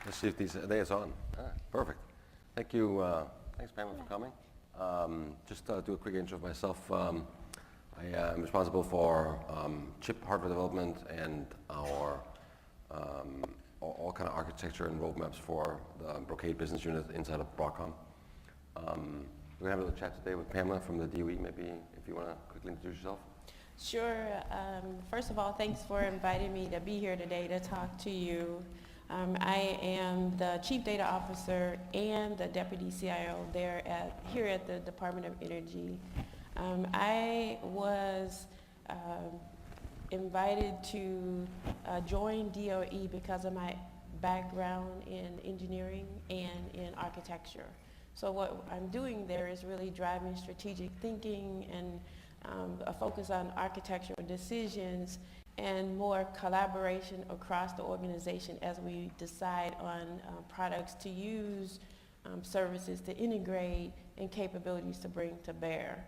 Let's see if these is on. Perfect. Thank you. Thanks, Pamela, for coming. Just do a quick intro of myself. I am responsible for chip hardware development and our all kind of architecture and roadmaps for the Brocade business unit inside of Broadcom. We're going to have a little chat today with Pamela from the DOE. Maybe if you want to quickly introduce yourself. Sure. First of all, thanks for inviting me to be here today to talk to you. I am the Chief Data Officer and the Deputy CIO here at the Department of Energy. I was invited to join DOE because of my background in engineering and in architecture. So what I'm doing there is really driving strategic thinking and a focus on architectural decisions and more collaboration across the organization as we decide on products to use, services to integrate, and capabilities to bring to bear.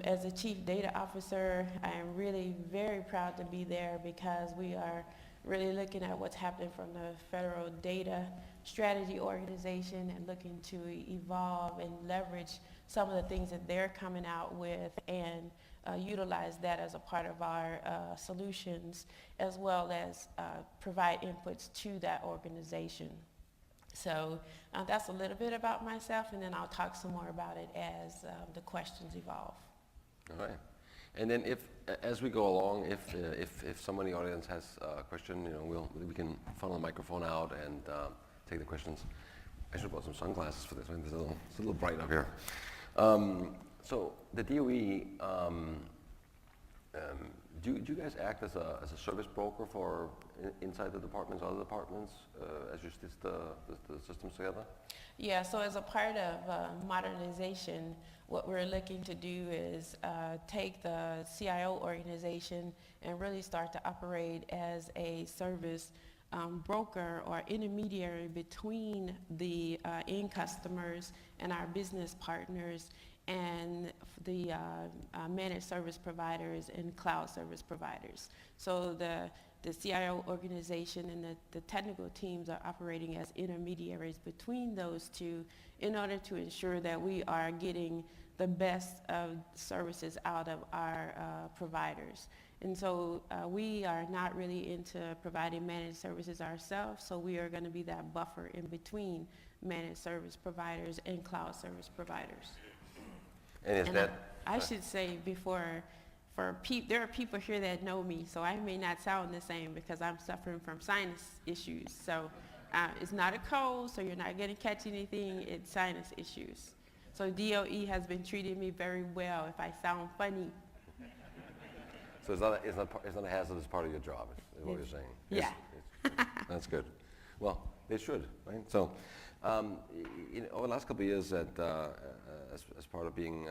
As a Chief Data Officer, I am really very proud to be there because we are really looking at what's happening from the Federal Data Strategy Organization and looking to evolve and leverage some of the things that they're coming out with and utilize that as a part of our solutions, as well as provide inputs to that organization. So that's a little bit about myself, and then I'll talk some more about it as the questions evolve. All right. And then as we go along, if someone in the audience has a question, we can funnel the microphone out and take the questions. I should have bought some sunglasses for this one. It's a little bright up here. So the DOE, do you guys act as a service broker for inside the departments, other departments, as you stitch the systems together? Yeah, so as a part of modernization, what we're looking to do is take the CIO organization and really start to operate as a service broker or intermediary between the end customers and our business partners and the managed service providers and cloud service providers. So the CIO organization and the technical teams are operating as intermediaries between those two in order to ensure that we are getting the best of services out of our providers. And so we are not really into providing managed services ourselves, so we are going to be that buffer in between managed service providers and cloud service providers. And I should say before, there are people here that know me, so I may not sound the same because I'm suffering from sinus issues. So it's not a cold, so you're not going to catch anything. It's sinus issues. So DOE has been treating me very well if I sound funny. So it's not a hazardous part of your job, is what you're saying? Yeah. That's good. Well, they should, right? So over the last couple of years, as part of being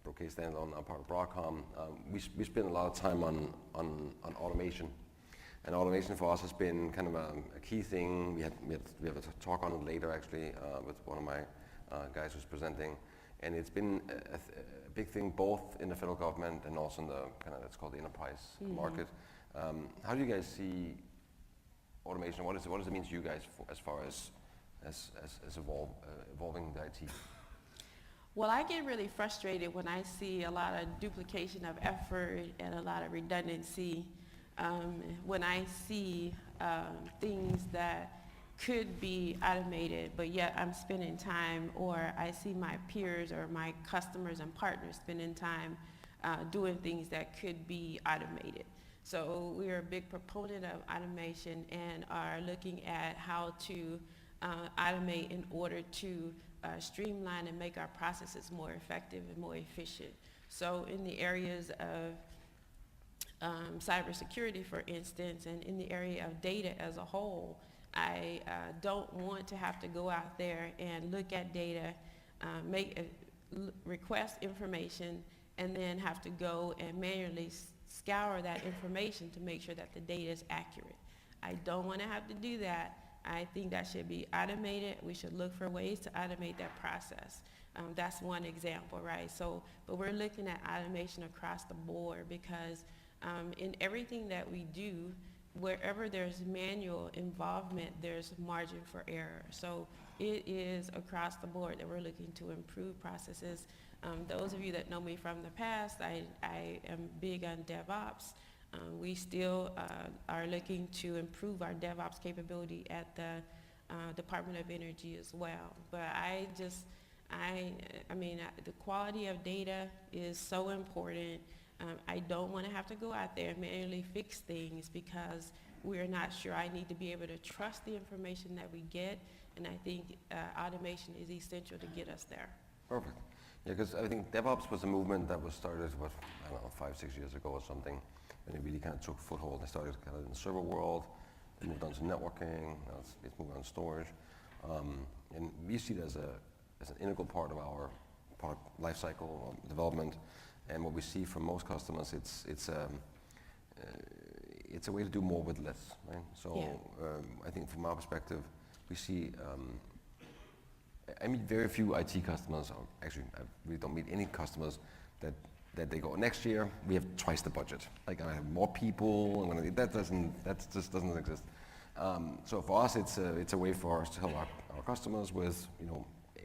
Brocade standalone, part of Broadcom, we spend a lot of time on automation. And automation for us has been kind of a key thing. We have a talk on it later, actually, with one of my guys who's presenting. And it's been a big thing both in the federal government and also in the kind of, that's called the enterprise market. How do you guys see automation? What does it mean to you guys as far as evolving the IT? Well, I get really frustrated when I see a lot of duplication of effort and a lot of redundancy. When I see things that could be automated, but yet I'm spending time, or I see my peers or my customers and partners spending time doing things that could be automated. So we are a big proponent of automation and are looking at how to automate in order to streamline and make our processes more effective and more efficient. So in the areas of cybersecurity, for instance, and in the area of data as a whole, I don't want to have to go out there and look at data, request information, and then have to go and manually scour that information to make sure that the data is accurate. I don't want to have to do that. I think that should be automated. We should look for ways to automate that process. That's one example, right? So, but we're looking at automation across the board because in everything that we do, wherever there's manual involvement, there's margin for error. So it is across the board that we're looking to improve processes. Those of you that know me from the past, I am big on DevOps. We still are looking to improve our DevOps capability at the Department of Energy as well. But the quality of data is so important. I don't want to have to go out there and manually fix things because we're not sure. I need to be able to trust the information that we get, and I think automation is essential to get us there. Perfect. Yeah, because I think DevOps was a movement that was started, 5-6 years ago or something, and it really kind of took foothold. They started kind of in the server world, they moved on to networking, now it's moved on to storage, and we see it as an integral part of our product lifecycle development. And what we see from most customers, it's a way to do more with less, right? So Yeah. I think from our perspective, we see, I meet very few IT customers, or actually I really don't meet any customers that they go, next year we have twice the budget. Like I have more people, that just doesn't exist. So for us, it's a way for us to help our customers with,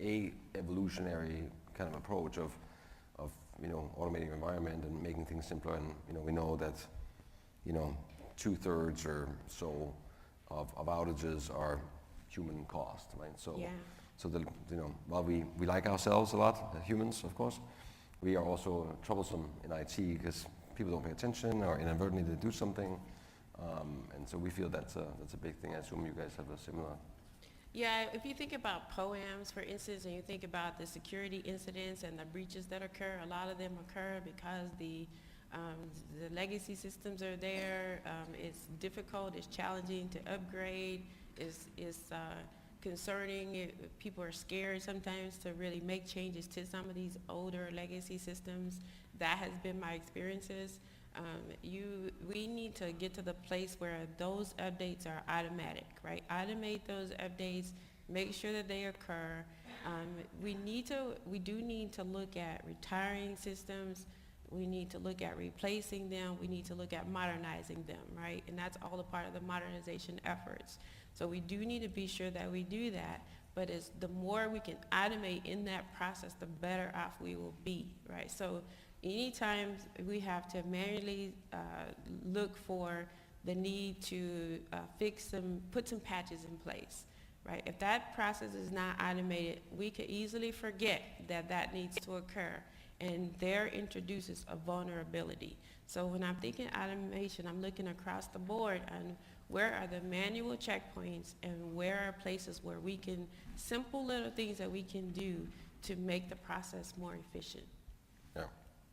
a evolutionary kind of approach of automating your environment and making things simpler. And we know that 2/3 or so of outages are human cost, right? So Yeah. so while we like ourselves a lot, humans of course, we are also troublesome in IT because people don't pay attention or inadvertently they do something, and so we feel that's a big thing. I assume you guys have a similar. Yeah, if you think about POAMs, for instance, and you think about the security incidents and the breaches that occur, a lot of them occur because the legacy systems are there. It's difficult, it's challenging to upgrade, it's concerning. People are scared sometimes to really make changes to some of these older legacy systems. That has been my experiences. We need to get to the place where those updates are automatic, right? Automate those updates, make sure that they occur. We do need to look at retiring systems. We need to look at replacing them. We need to look at modernizing them, right? And that's all a part of the modernization efforts. So we do need to be sure that we do that, but the more we can automate in that process, the better off we will be, right? So anytime we have to manually look for the need to put some patches in place, right? If that process is not automated, we could easily forget that needs to occur, and there introduces a vulnerability. So when I'm thinking automation, I'm looking across the board on where are the manual checkpoints and where are places where we can, simple little things that we can do to make the process more efficient.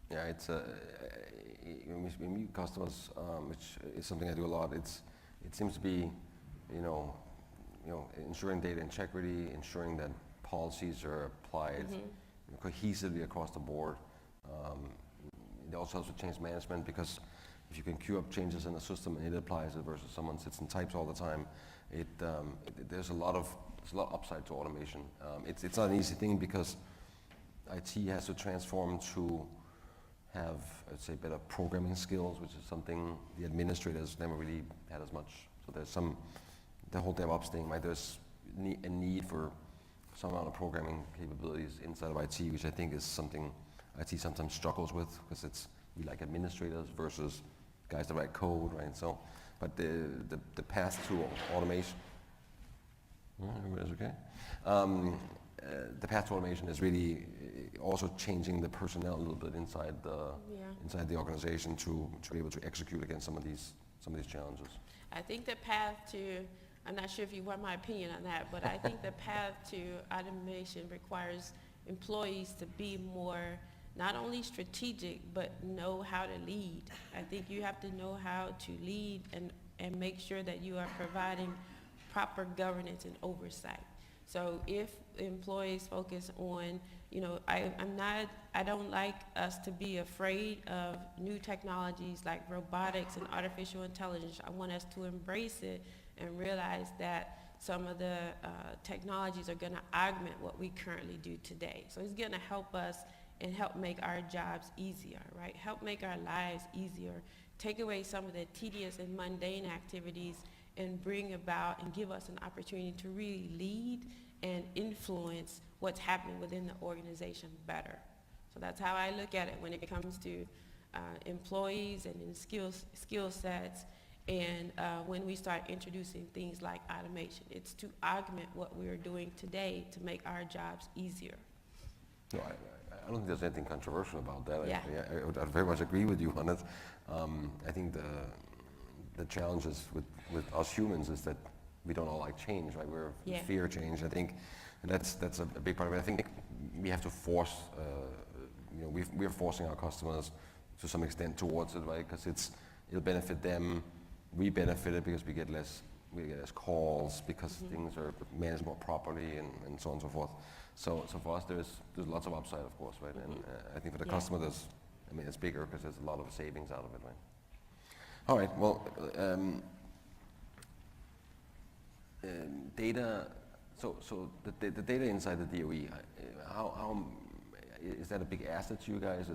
Yeah, it's when we meet customers, which is something I do a lot. It seems to be, ensuring data integrity, ensuring that policies are applied cohesively across the board. It also helps with change management because if you can queue up changes in the system and it applies it versus someone sits and types all the time, there's a lot of upside to automation. It's not an easy thing because IT has to transform to have, I'd say, better programming skills, which is something the administrators never really had as much. So there's the whole DevOps thing, right? There's a need for some amount of programming capabilities inside of IT, which I think is something IT sometimes struggles with because we like administrators versus guys that write code, right? So, but the path to automation, everybody's okay? The path to automation is really also changing the personnel a little bit inside the organization to be able to execute against some of these challenges. I think the path to, I'm not sure if you want my opinion on that, but I think the path to automation requires employees to be more not only strategic, but know how to lead. I think you have to know how to lead and make sure that you are providing proper governance and oversight. So if employees focus on, I don't like us to be afraid of new technologies like robotics and artificial intelligence. I want us to embrace it and realize that some of the technologies are going to augment what we currently do today. So it's going to help us and help make our jobs easier, right? Help make our lives easier. Take away some of the tedious and mundane activities and bring about and give us an opportunity to really lead and influence what's happening within the organization better. So that's how I look at it when it comes to employees and in skill sets, and when we start introducing things like automation. It's to augment what we're doing today to make our jobs easier. No, I don't think there's anything controversial about that. Yeah. I very much agree with you on it. I think the challenges with us humans is that we don't all like change, right? We're fear change, I think, and that's a big part of it. I think we have to force, we're forcing our customers to some extent towards it, right? Because it'll benefit them. We benefit it because we get less calls because things are managed more properly and so on and so forth. So for us, there's lots of upside, of course, right? And I think for the customer, it's bigger because there's a lot of savings out of it, right? All right. Well, data. So the data inside the DOE, how is that a big asset to you guys?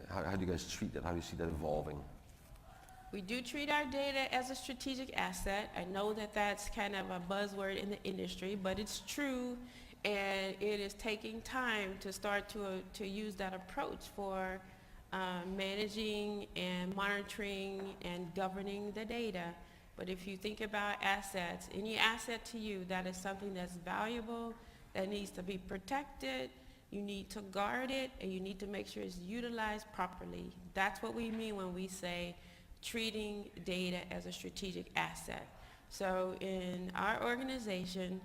How do you guys treat that? How do you see that evolving? We do treat our data as a strategic asset. I know that that's kind of a buzzword in the industry, but it's true, and it is taking time to start to use that approach for managing and monitoring and governing the data. But if you think about assets, any asset to you that is something that's valuable, that needs to be protected, you need to guard it, and you need to make sure it's utilized properly. That's what we mean when we say treating data as a strategic asset. So in our organization,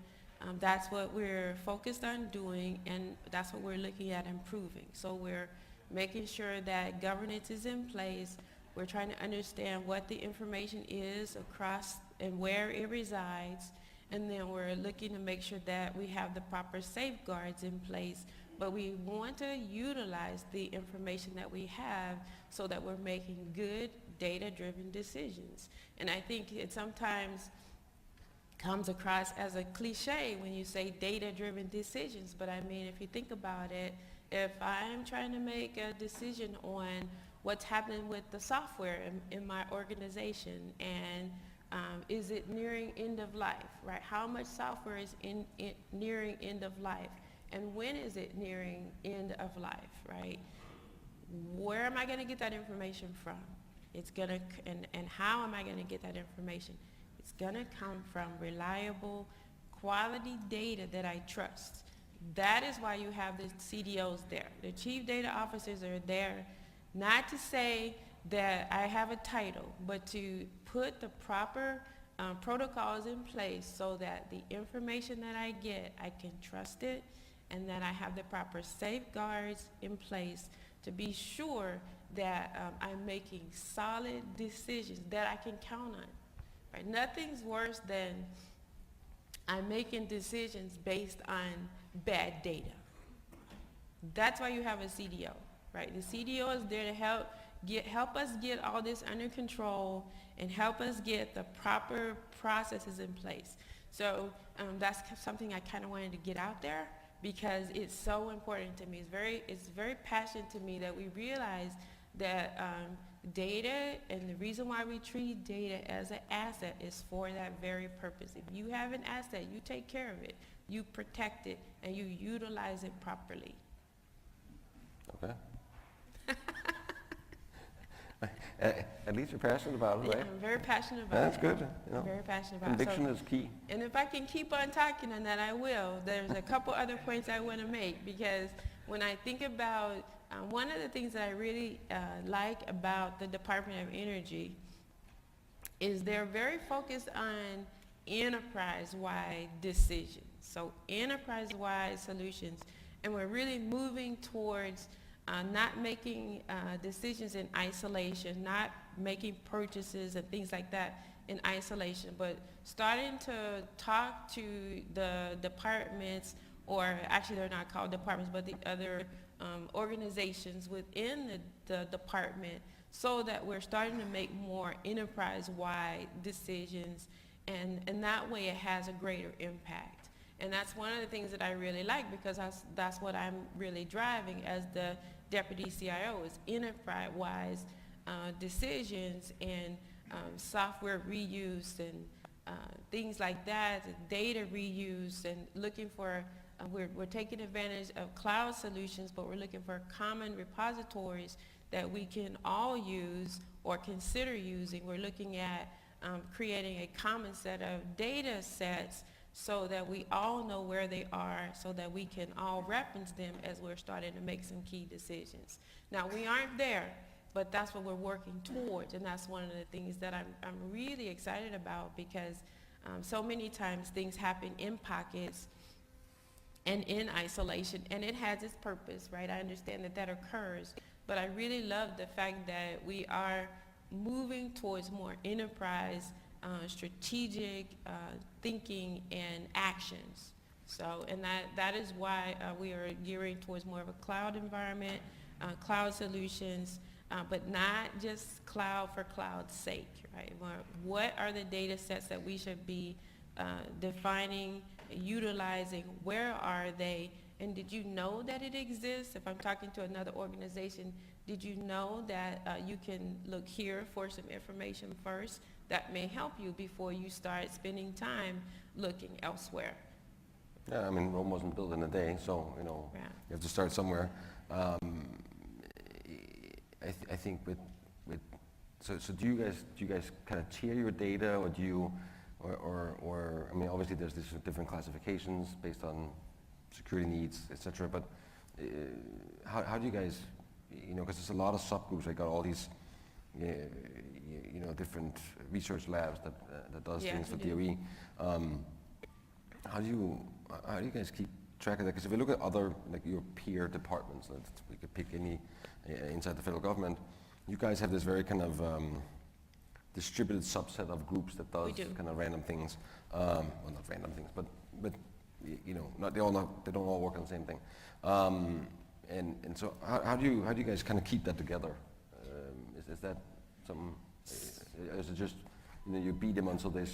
that's what we're focused on doing, and that's what we're looking at improving. So we're making sure that governance is in place. We're trying to understand what the information is across and where it resides, and then we're looking to make sure that we have the proper safeguards in place. But we want to utilize the information that we have so that we're making good data-driven decisions. And I think it sometimes comes across as a cliche when you say data-driven decisions, but I mean, if you think about it, if I'm trying to make a decision on what's happening with the software in my organization, and is it nearing end of life, right? How much software is nearing end of life? And when is it nearing end of life, right? Where am I going to get that information from? It's going to, and how am I going to get that information? It's going to come from reliable, quality data that I trust. That is why you have the CDOs there. The chief data officers are there not to say that I have a title, but to put the proper protocols in place so that the information that I get, I can trust it, and that I have the proper safeguards in place to be sure that I'm making solid decisions that I can count on. Right? Nothing's worse than I'm making decisions based on bad data. That's why you have a CDO, right? The CDO is there to help us get all this under control and help us get the proper processes in place. So that's something I kind of wanted to get out there, because it's so important to me. It's very passionate to me that we realize that data, and the reason why we treat data as an asset is for that very purpose. If you have an asset, you take care of it, you protect it, and you utilize it properly. Okay. At least you're passionate about it, right? I'm very passionate about That's it. good. I'm very passionate about conviction it. is key. And if I can keep on talking on that, I will. There's a couple other points I want to make, because when I think about one of the things that I really like about the Department of Energy is they're very focused on enterprise-wide decisions. So enterprise-wide solutions, and we're really moving towards not making decisions in isolation, not making purchases and things like that in isolation, but starting to talk to the departments, or actually they're not called departments, but the other organizations within the department, so that we're starting to make more enterprise-wide decisions, and that way it has a greater impact. And that's one of the things that I really like, because that's what I'm really driving as the Deputy CIO, is enterprise-wide decisions and software reuse and things like that, data reuse, and looking for, we're taking advantage of cloud solutions, but we're looking for common repositories that we can all use or consider using. We're looking at creating a common set of data sets so that we all know where they are, so that we can all reference them as we're starting to make some key decisions. Now, we aren't there, but that's what we're working towards, and that's one of the things that I'm really excited about, because so many times things happen in pockets and in isolation, and it has its purpose, right? I understand that that occurs, but I really love the fact that we are moving towards more enterprise, strategic thinking and actions. So, and that is why we are gearing towards more of a cloud environment, cloud solutions, but not just cloud for cloud's sake, right? What are the data sets that we should be defining, utilizing? Where are they? And did you know that it exists? If I'm talking to another organization, did you know that you can look here for some information first that may help you before you start spending time looking elsewhere? Yeah, I mean, Rome wasn't built in a day, so, you know, Yeah. you have to start somewhere. I think so do you guys kind of tier your data, or do you, or I mean, obviously there's these different classifications based on security needs, etc. But how do you guys, you know, because there's a lot of subgroups. I got all these, you know, different research labs that does things for DOE. How do you guys keep track of that? Because if you look at other, like your peer departments, we could pick any inside the federal government, you guys have this very kind of distributed subset of groups that does kind of random things. Well, not random things, but you know, they don't all work on the same thing. And so how do you guys kind of keep that together? Is that something? Is it just, you know, you beat them until they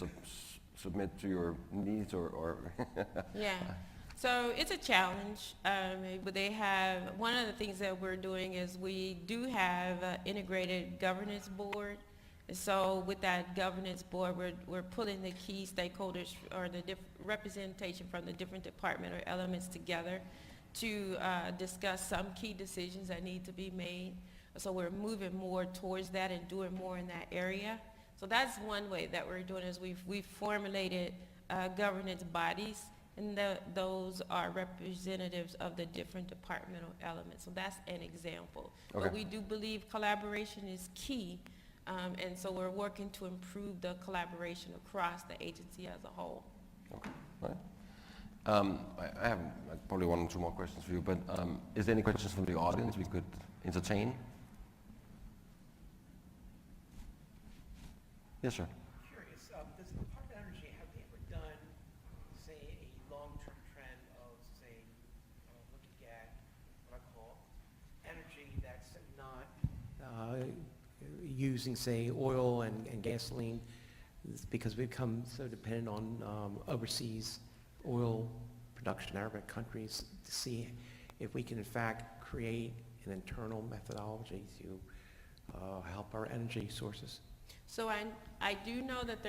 submit to your needs, or? Yeah. So it's a challenge, but they have, one of the things that we're doing is we do have an integrated governance board. So with that governance board, we're pulling the key stakeholders or the representation from the different department or elements together to discuss some key decisions that need to be made. So we're moving more towards that and doing more in that area. So that's one way that we're doing, is we've formulated governance bodies, and those are representatives of the different departmental elements. So that's an example. Okay. But we do believe collaboration is key, and so we're working to improve the collaboration across the agency as a whole. Okay. All right. I have probably one or two more questions for you, but is there any questions from the audience we could entertain? Yes, sir. Curious, does the Department of Energy, have they ever done, say, a long-term trend of, say, looking at what I call energy that's not using, say, oil and gasoline, because we've become so dependent on overseas oil production, Arab countries, to see if we can in fact create an internal methodology to help our energy sources? So I do know that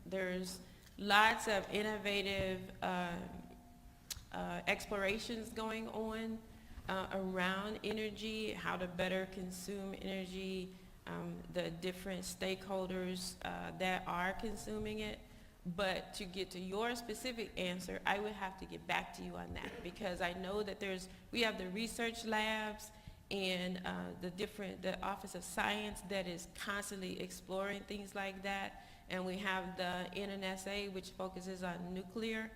there's lots of innovative explorations going on around energy, how to better consume energy, the different stakeholders that are consuming it. But to get to your specific answer, I would have to get back to you on that, because I know that we have the research labs and the Office of Science that is constantly exploring things like that. And we have the NNSA, which focuses on nuclear.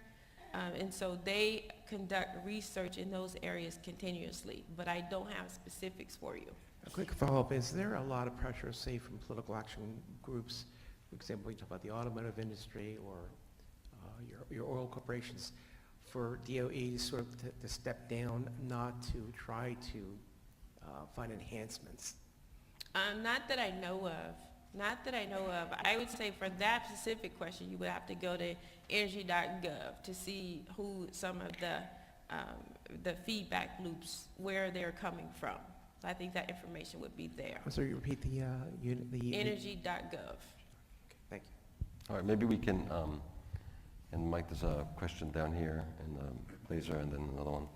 And so they conduct research in those areas continuously, but I don't have specifics for you. A quick follow-up, is there a lot of pressure, say, from political action groups? For example, you talk about the automotive industry or your oil corporations, for DOE sort of to step down, not to try to find enhancements? Not that I know of. Not that I know of. I would say for that specific question, you would have to go to energy.gov to see who some of the feedback loops, where they're coming from. So I think that information would be there. So you repeat the unit, the Energy.gov. Thank you. All right, maybe we can, and Mike, there's a question down here, and Blazer, and then another one.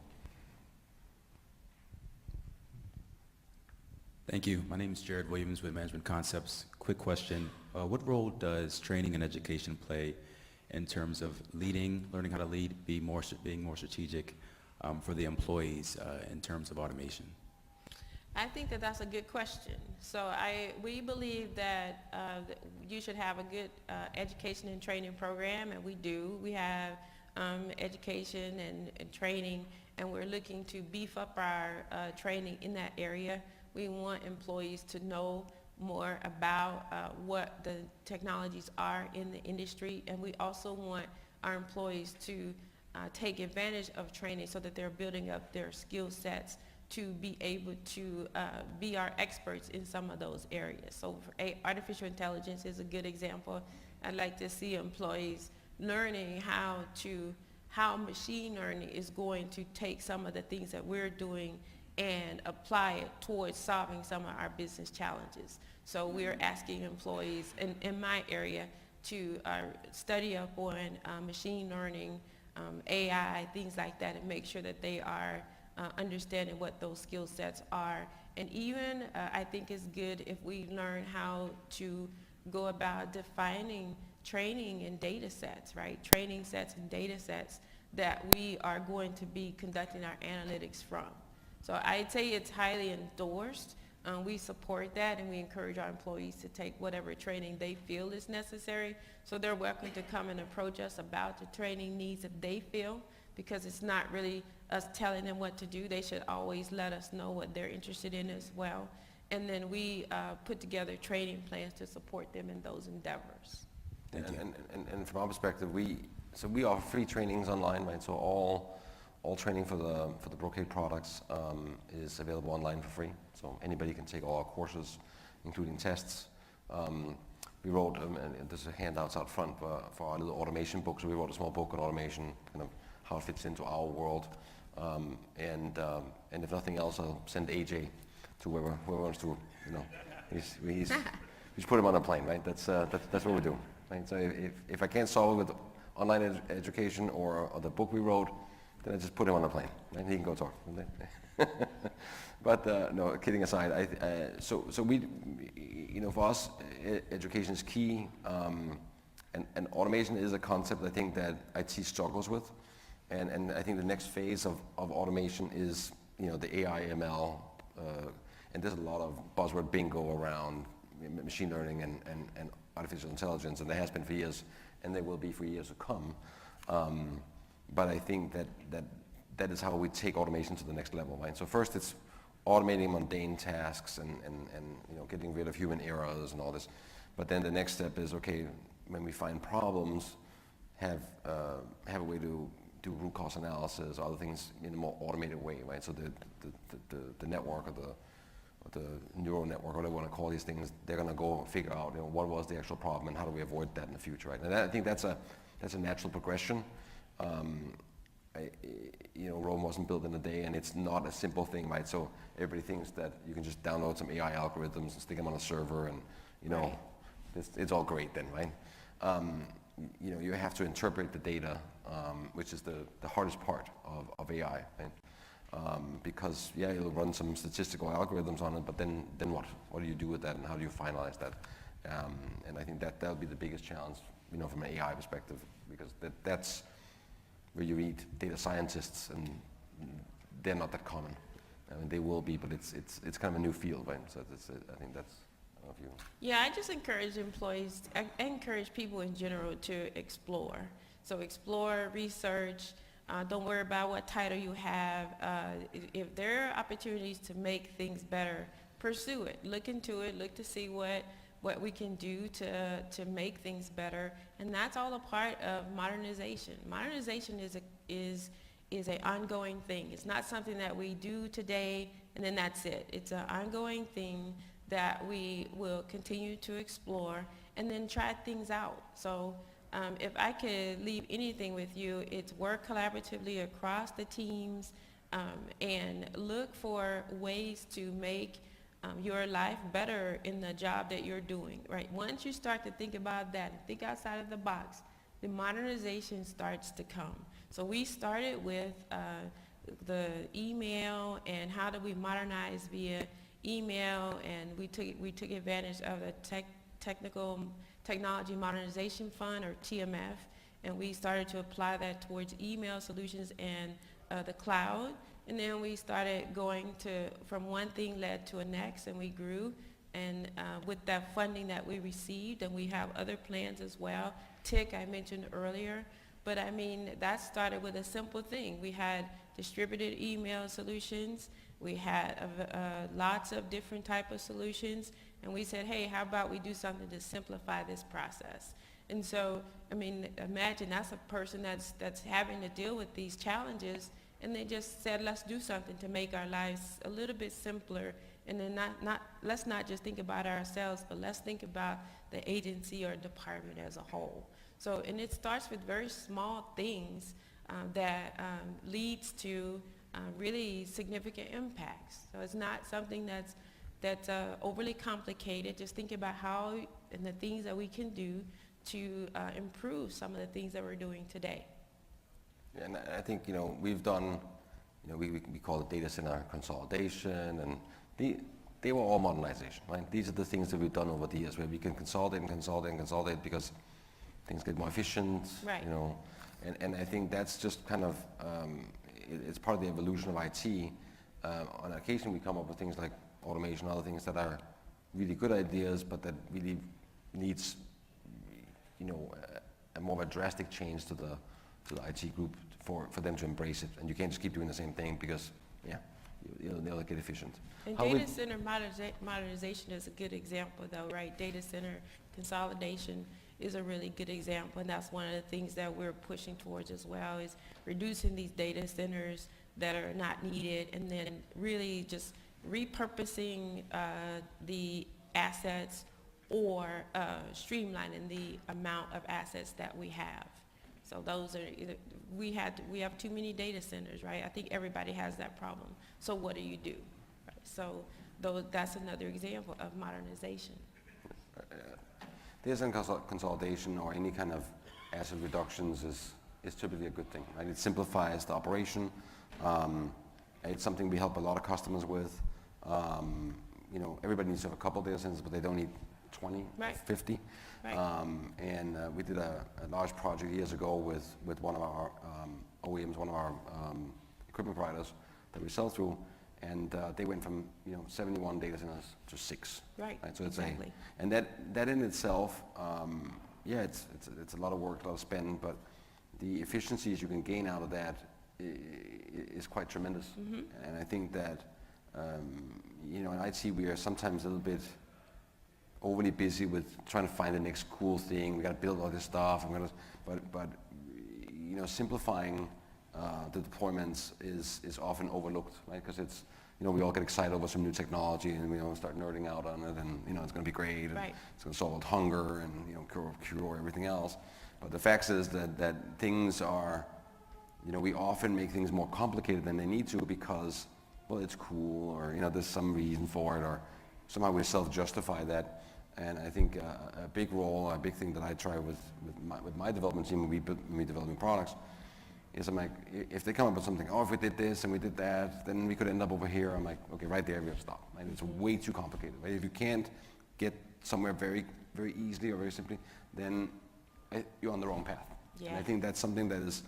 Thank you. My name is Jared Williams with Management Concepts. Quick question. What role does training and education play in terms of leading, learning how to lead, being more strategic for the employees in terms of automation? I think that that's a good question. So we believe that you should have a good education and training program, and we do. We have education and training, and we're looking to beef up our training in that area. We want employees to know more about what the technologies are in the industry, and we also want our employees to take advantage of training so that they're building up their skill sets to be able to be our experts in some of those areas. So artificial intelligence is a good example. I'd like to see employees learning how machine learning is going to take some of the things that we're doing and apply it towards solving some of our business challenges. So we're asking employees in my area to study up on machine learning, AI, things like that, and make sure that they are understanding what those skill sets are. And even I think it's good if we learn how to go about defining training and data sets, right? Training sets and data sets that we are going to be conducting our analytics from. So I'd say it's highly endorsed. We support that, and we encourage our employees to take whatever training they feel is necessary. So they're welcome to come and approach us about the training needs that they feel, because it's not really us telling them what to do. They should always let us know what they're interested in as well. And then we put together training plans to support them in those endeavors. And from our perspective, we offer free trainings online, right? So all training for the Brocade products is available online for free. So anybody can take all our courses, including tests. We wrote, and there's handouts out front for our little automation book. So we wrote a small book on automation, kind of how it fits into our world. And if nothing else, I'll send AJ to whoever wants to, we just put him on a plane, right? That's what we do, right? So if I can't solve it with online education or the book we wrote, then I just put him on a plane, and he can go talk. But no, kidding aside, so we, for us, education is key, and automation is a concept I think that IT struggles with, and I think the next phase of automation is the AI ML, and there's a lot of buzzword bingo around machine learning and artificial intelligence, and there has been for years, and there will be for years to come. But I think that is how we take automation to the next level, right? So first it's automating mundane tasks and getting rid of human errors and all this. But then the next step is, okay, when we find problems, have a way to do root cause analysis or other things in a more automated way, right? So the network or the neural network, whatever you want to call these things, they're going to go figure out what was the actual problem and how do we avoid that in the future, right? And I think that's a natural progression. Rome wasn't built in a day, and it's not a simple thing, right? So everybody thinks that you can just download some AI algorithms and stick them on a server, and Right. it's all great then, right? You have to interpret the data, which is the hardest part of AI, right? Because you'll run some statistical algorithms on it, but then what? What do you do with that, and how do you finalize that? And I think that'll be the biggest challenge, from an AI perspective, because that's where you read data scientists, and they're not that common. I mean, they will be, but it's kind of a new field, right? So I think that's, I don't know if you... Yeah, I just encourage employees, I encourage people in general to explore. So explore, research, don't worry about what title you have. If there are opportunities to make things better, pursue it. Look into it, look to see what we can do to make things better, and that's all a part of modernization. Modernization is an ongoing thing. It's not something that we do today and then that's it. It's an ongoing thing that we will continue to explore and then try things out. So if I could leave anything with you, it's work collaboratively across the teams and look for ways to make your life better in the job that you're doing, right? Once you start to think about that and think outside of the box, the modernization starts to come. So we started with the email and how do we modernize via email, and we took advantage of the Technology Modernization Fund, or TMF, and we started to apply that towards email solutions and the cloud. And then we started going to, from one thing led to a next, and we grew. And with that funding that we received, and we have other plans as well. TIC, I mentioned earlier. But I mean, that started with a simple thing. We had distributed email solutions. We had lots of different type of solutions. And we said, hey, how about we do something to simplify this process? And so, I mean, imagine that's a person that's having to deal with these challenges, and they just said, let's do something to make our lives a little bit simpler. And then let's not just think about ourselves, but let's think about the agency or department as a whole. So, and it starts with very small things that leads to really significant impacts. So it's not something that's overly complicated. Just think about how and the things that we can do to improve some of the things that we're doing today. Yeah, and I think, we've done, we call it data center consolidation, and they were all modernization, right? These are the things that we've done over the years, where we can consolidate and consolidate and consolidate because things get more efficient, Right. And I think that's just kind of, it's part of the evolution of IT. On occasion we come up with things like automation, other things that are really good ideas, but that really needs, a more of a drastic change to the IT group for them to embrace it. And you can't just keep doing the same thing because, you'll never get efficient. And How data we- center modernization is a good example though, right? Data center consolidation is a really good example, and that's one of the things that we're pushing towards as well, is reducing these data centers that are not needed, and then really just repurposing the assets or streamlining the amount of assets that we have. So those are, we have too many data centers, right? I think everybody has that problem. So what do you do? Right? So that's another example of modernization. Data center consolidation or any kind of asset reductions is typically a good thing, right? It simplifies the operation. It's something we help a lot of customers with. Everybody needs to have a couple data centers, but they don't need 20, Right. 50. Right. We did a large project years ago with one of our OEMs, one of our equipment providers that we sell through, and they went from 71 data centers to 6. Right. So it's exactly. and that in itself, it's a lot of work, a lot of spend, but the efficiencies you can gain out of that is quite tremendous. Mm-hmm. And I think that in IT we are sometimes a little bit overly busy with trying to find the next cool thing. We got to build all this stuff. But simplifying the deployments is often overlooked, right? Because it's we all get excited over some new technology and we start nerding out on it, and it's going to be great, and Right. it's going to solve hunger and cure everything else. But the fact is that things are, we often make things more complicated than they need to because, well, it's cool, or there's some reason for it, or somehow we self-justify that. And I think a big thing that I try with my development team when we developing products is I'm like, if they come up with something, if we did this and we did that, then we could end up over here. I'm like, okay, right there we have to stop. Right? It's way too complicated. Right? If you can't get somewhere very, very easily or very simply, then you're on the wrong path. Yeah. And I think that's something that is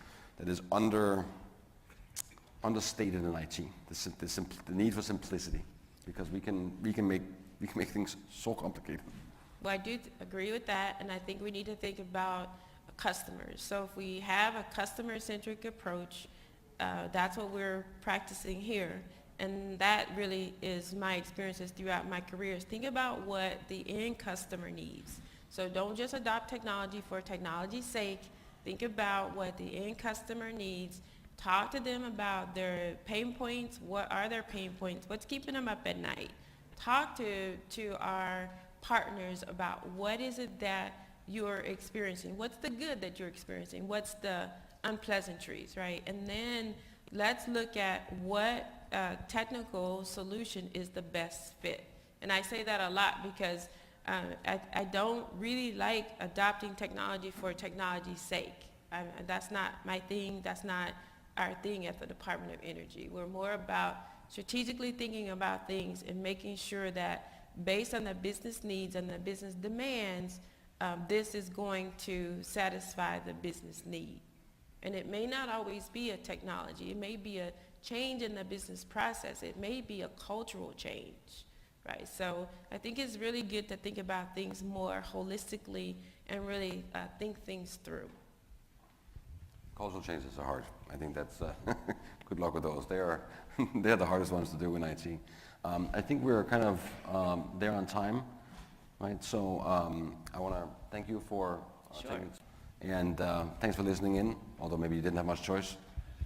understated in IT. The need for simplicity, because we can make things so complicated. Well, I do agree with that, and I think we need to think about customers. So if we have a customer-centric approach, that's what we're practicing here, and that really is my experiences throughout my career. Think about what the end customer needs. So don't just adopt technology for technology's sake. Think about what the end customer needs. Talk to them about their pain points. What are their pain points? What's keeping them up at night? talk to our partners about what is it that you're experiencing, what's the good that you're experiencing, what's the unpleasantries, right? And then let's look at what technical solution is the best fit. And I say that a lot because I don't really like adopting technology for technology's sake. That's not my thing. That's not our thing at the Department of Energy. We're more about strategically thinking about things and making sure that based on the business needs and the business demands, this is going to satisfy the business need. And it may not always be a technology. It may be a change in the business process. It may be a cultural change, right? So I think it's really good to think about things more holistically and really think things through. Cultural changes are hard. I think that's, good luck with those. They're the hardest ones to do in IT. I think we're kind of there on time, right? So I want to thank you for Sure. taking, and thanks for listening in, although maybe you didn't have much choice.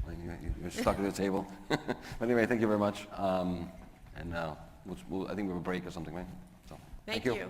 Like you're stuck at the table. But anyway, thank you very much. And I think we have a break or something, right? So, Thank you.